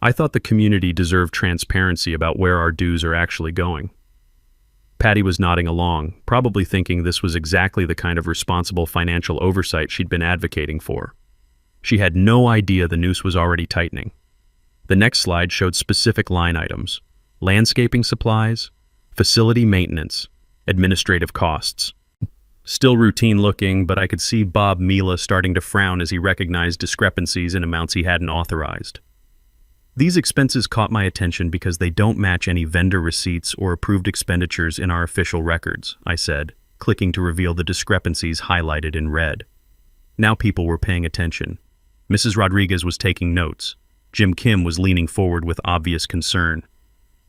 I thought the community deserved transparency about where our dues are actually going. Patty was nodding along, probably thinking this was exactly the kind of responsible financial oversight she'd been advocating for. She had no idea the noose was already tightening. The next slide showed specific line items: landscaping supplies, facility maintenance, administrative costs. Still routine looking, but I could see Bob Mila starting to frown as he recognized discrepancies in amounts he hadn't authorized. These expenses caught my attention because they don't match any vendor receipts or approved expenditures in our official records, I said, clicking to reveal the discrepancies highlighted in red. Now people were paying attention. Mrs. Rodriguez was taking notes. Jim Kim was leaning forward with obvious concern.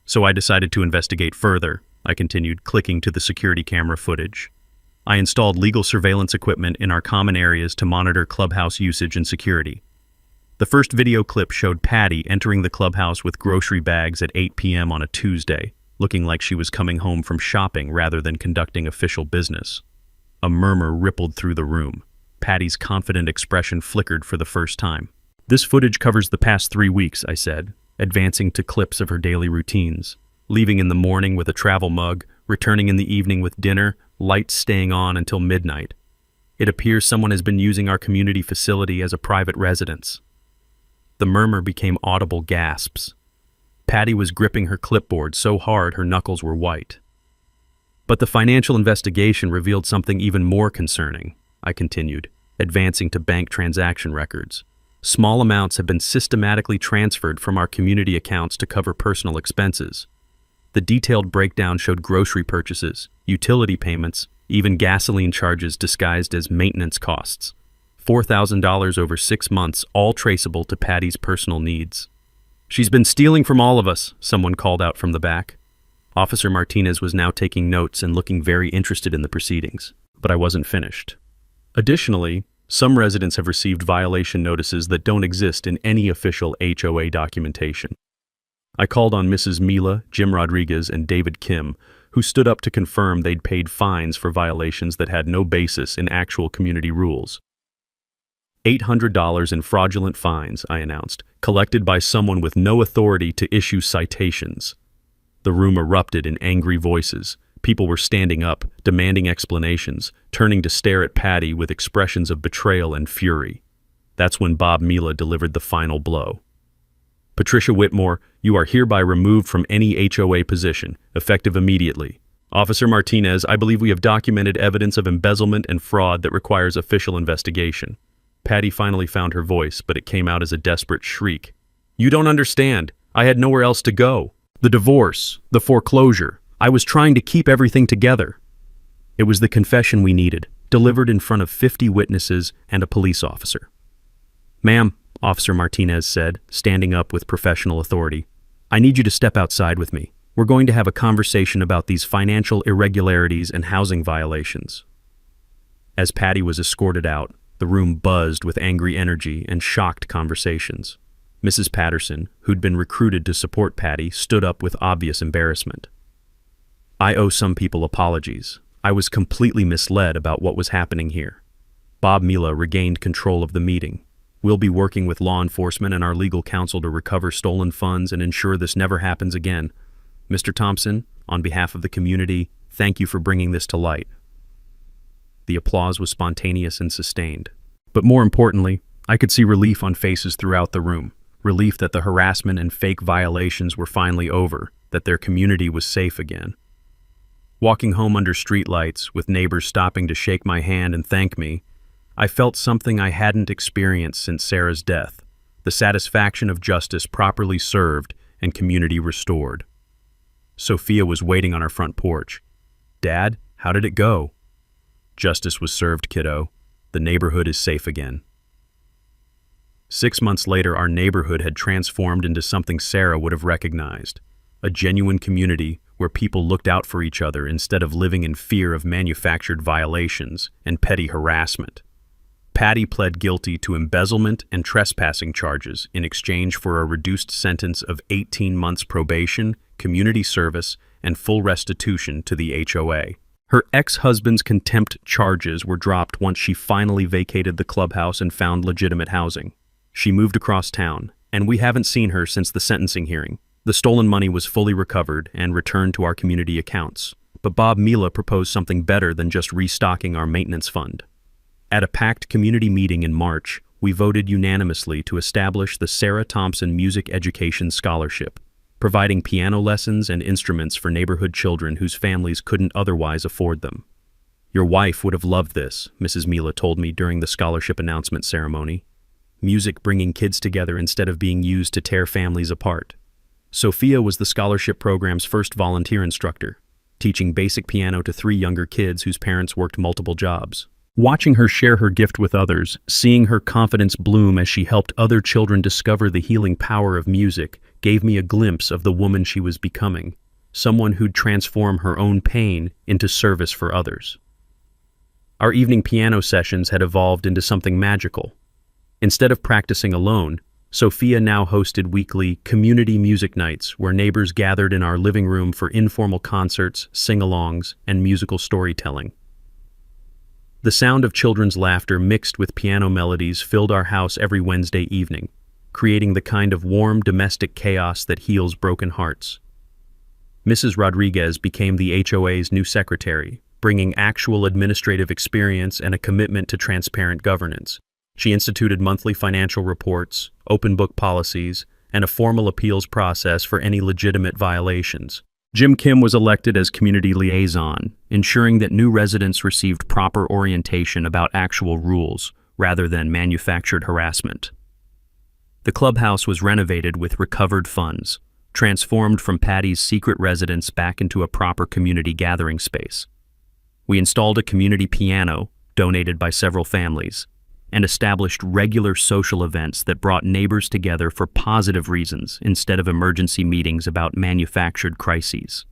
So I decided to investigate further, I continued, clicking to the security camera footage. I installed legal surveillance equipment in our common areas to monitor clubhouse usage and security. The first video clip showed Patty entering the clubhouse with grocery bags at 8 p.m. on a Tuesday, looking like she was coming home from shopping rather than conducting official business. A murmur rippled through the room. Patty's confident expression flickered for the first time. This footage covers the past 3 weeks, I said, advancing to clips of her daily routines. Leaving in the morning with a travel mug, returning in the evening with dinner, lights staying on until midnight. It appears someone has been using our community facility as a private residence. The murmur became audible gasps. Patty was gripping her clipboard so hard her knuckles were white. But the financial investigation revealed something even more concerning, I continued, advancing to bank transaction records. Small amounts have been systematically transferred from our community accounts to cover personal expenses. The detailed breakdown showed grocery purchases, utility payments, even gasoline charges disguised as maintenance costs. $4,000 over 6 months, all traceable to Patty's personal needs. "She's been stealing from all of us," someone called out from the back. Officer Martinez was now taking notes and looking very interested in the proceedings, but I wasn't finished. Additionally, some residents have received violation notices that don't exist in any official HOA documentation. I called on Mrs. Mila, Jim Rodriguez, and David Kim, who stood up to confirm they'd paid fines for violations that had no basis in actual community rules. $800 in fraudulent fines, I announced, collected by someone with no authority to issue citations. The room erupted in angry voices. People were standing up, demanding explanations, turning to stare at Patty with expressions of betrayal and fury. That's when Bob Mila delivered the final blow. "Patricia Whitmore, you are hereby removed from any HOA position, effective immediately. Officer Martinez, I believe we have documented evidence of embezzlement and fraud that requires official investigation." Patty finally found her voice, but it came out as a desperate shriek. "You don't understand. I had nowhere else to go. The divorce, the foreclosure. I was trying to keep everything together." It was the confession we needed, delivered in front of 50 witnesses and a police officer. "Ma'am," Officer Martinez said, standing up with professional authority, "I need you to step outside with me. We're going to have a conversation about these financial irregularities and housing violations." As Patty was escorted out, the room buzzed with angry energy and shocked conversations. Mrs. Patterson, who'd been recruited to support Patty, stood up with obvious embarrassment. "I owe some people apologies. I was completely misled about what was happening here." Bob Mila regained control of the meeting. "We'll be working with law enforcement and our legal counsel to recover stolen funds and ensure this never happens again. Mr. Thompson, on behalf of the community, thank you for bringing this to light." The applause was spontaneous and sustained. But more importantly, I could see relief on faces throughout the room. Relief that the harassment and fake violations were finally over, that their community was safe again. Walking home under streetlights, with neighbors stopping to shake my hand and thank me, I felt something I hadn't experienced since Sarah's death, the satisfaction of justice properly served and community restored. Sophia was waiting on our front porch. "Dad, how did it go?" "Justice was served, kiddo. The neighborhood is safe again." 6 months later, our neighborhood had transformed into something Sarah would have recognized, a genuine community where people looked out for each other instead of living in fear of manufactured violations and petty harassment. Patty pled guilty to embezzlement and trespassing charges in exchange for a reduced sentence of 18 months probation, community service, and full restitution to the HOA. Her ex-husband's contempt charges were dropped once she finally vacated the clubhouse and found legitimate housing. She moved across town, and we haven't seen her since the sentencing hearing. The stolen money was fully recovered and returned to our community accounts. But Bob Mila proposed something better than just restocking our maintenance fund. At a packed community meeting in March, we voted unanimously to establish the Sarah Thompson Music Education Scholarship, providing piano lessons and instruments for neighborhood children whose families couldn't otherwise afford them. "Your wife would have loved this," Mrs. Mila told me during the scholarship announcement ceremony. Music bringing kids together instead of being used to tear families apart. Sophia was the scholarship program's first volunteer instructor, teaching basic piano to 3 younger kids whose parents worked multiple jobs. Watching her share her gift with others, seeing her confidence bloom as she helped other children discover the healing power of music, gave me a glimpse of the woman she was becoming, someone who'd transform her own pain into service for others. Our evening piano sessions had evolved into something magical. Instead of practicing alone, Sophia now hosted weekly community music nights where neighbors gathered in our living room for informal concerts, sing-alongs, and musical storytelling. The sound of children's laughter mixed with piano melodies filled our house every Wednesday evening, creating the kind of warm domestic chaos that heals broken hearts. Mrs. Rodriguez became the HOA's new secretary, bringing actual administrative experience and a commitment to transparent governance. She instituted monthly financial reports, open book policies, and a formal appeals process for any legitimate violations. Jim Kim was elected as community liaison, ensuring that new residents received proper orientation about actual rules rather than manufactured harassment. The clubhouse was renovated with recovered funds, transformed from Patty's secret residence back into a proper community gathering space. We installed a community piano, donated by several families, and established regular social events that brought neighbors together for positive reasons instead of emergency meetings about manufactured crises.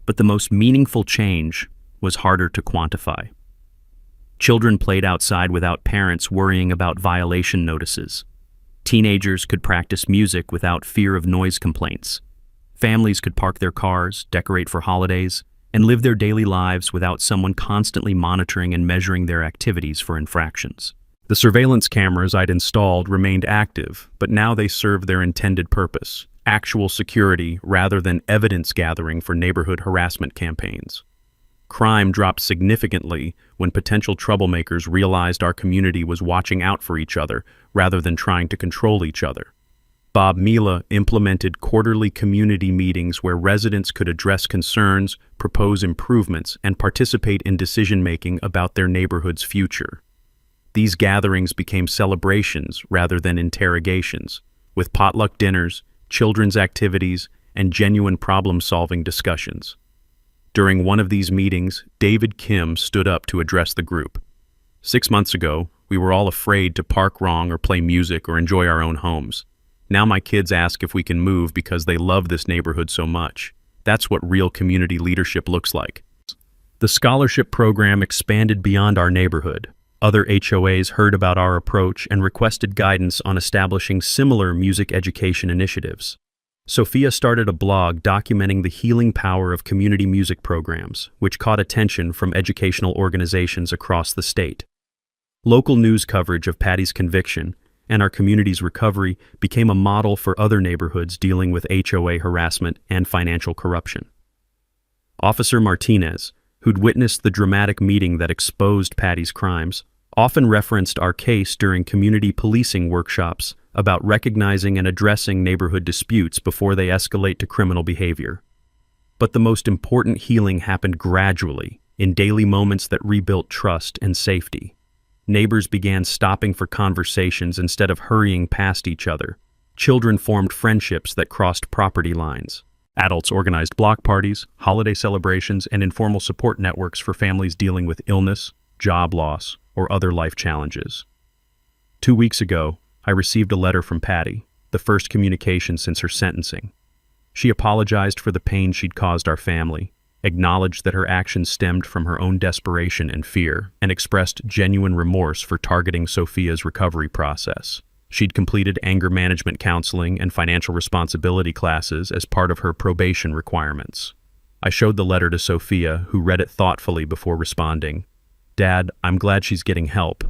But the most meaningful change was harder to quantify. Children played outside without parents worrying about violation notices. Teenagers could practice music without fear of noise complaints. Families could park their cars, decorate for holidays, and live their daily lives without someone constantly monitoring and measuring their activities for infractions. The surveillance cameras I'd installed remained active, but now they served their intended purpose: actual security rather than evidence gathering for neighborhood harassment campaigns. Crime dropped significantly when potential troublemakers realized our community was watching out for each other rather than trying to control each other. Bob Mila implemented quarterly community meetings where residents could address concerns, propose improvements, and participate in decision-making about their neighborhood's future. These gatherings became celebrations rather than interrogations, with potluck dinners, children's activities, and genuine problem-solving discussions. During one of these meetings, David Kim stood up to address the group. 6 months ago, we were all afraid to park wrong or play music or enjoy our own homes. Now my kids ask if we can move because they love this neighborhood so much. That's what real community leadership looks like. The scholarship program expanded beyond our neighborhood. Other HOAs heard about our approach and requested guidance on establishing similar music education initiatives. Sophia started a blog documenting the healing power of community music programs, which caught attention from educational organizations across the state. Local news coverage of Patty's conviction and our community's recovery became a model for other neighborhoods dealing with HOA harassment and financial corruption. Officer Martinez, who'd witnessed the dramatic meeting that exposed Patty's crimes, often referenced our case during community policing workshops about recognizing and addressing neighborhood disputes before they escalate to criminal behavior. But the most important healing happened gradually, in daily moments that rebuilt trust and safety. Neighbors began stopping for conversations instead of hurrying past each other. Children formed friendships that crossed property lines. Adults organized block parties, holiday celebrations, and informal support networks for families dealing with illness, job loss, or other life challenges. 2 weeks ago, I received a letter from Patty, the first communication since her sentencing. She apologized for the pain she'd caused our family, acknowledged that her actions stemmed from her own desperation and fear, and expressed genuine remorse for targeting Sophia's recovery process. She'd completed anger management counseling and financial responsibility classes as part of her probation requirements. I showed the letter to Sophia, who read it thoughtfully before responding. "Dad, I'm glad she's getting help,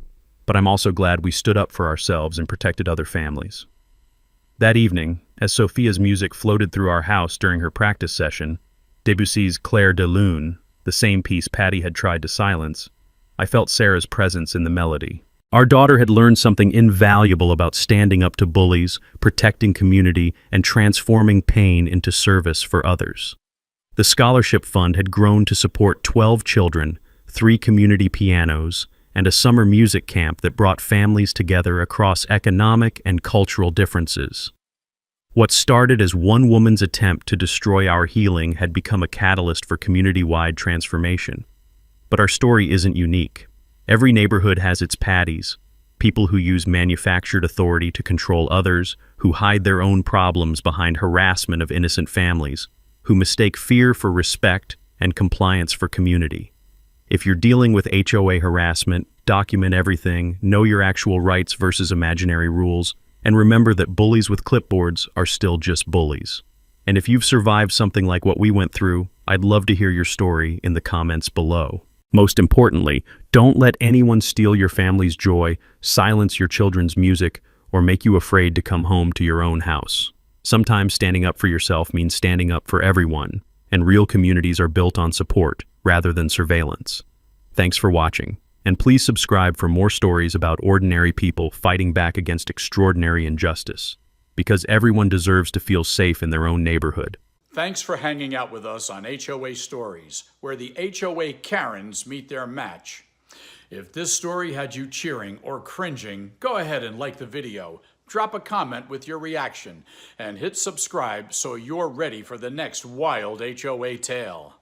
but I'm also glad we stood up for ourselves and protected other families." That evening, as Sophia's music floated through our house during her practice session, Debussy's Clair de Lune, the same piece Patty had tried to silence, I felt Sarah's presence in the melody. Our daughter had learned something invaluable about standing up to bullies, protecting community, and transforming pain into service for others. The scholarship fund had grown to support 12 children, 3 community pianos, and a summer music camp that brought families together across economic and cultural differences. What started as one woman's attempt to destroy our healing had become a catalyst for community-wide transformation. But our story isn't unique. Every neighborhood has its Patties, people who use manufactured authority to control others, who hide their own problems behind harassment of innocent families, who mistake fear for respect and compliance for community. If you're dealing with HOA harassment, document everything, know your actual rights versus imaginary rules, and remember that bullies with clipboards are still just bullies. And if you've survived something like what we went through, I'd love to hear your story in the comments below. Most importantly, don't let anyone steal your family's joy, silence your children's music, or make you afraid to come home to your own house. Sometimes standing up for yourself means standing up for everyone, and real communities are built on support rather than surveillance. Thanks for watching, and please subscribe for more stories about ordinary people fighting back against extraordinary injustice, because everyone deserves to feel safe in their own neighborhood. Thanks for hanging out with us on HOA Stories, where the HOA Karens meet their match. If this story had you cheering or cringing, go ahead and like the video, drop a comment with your reaction, and hit subscribe so you're ready for the next wild HOA tale.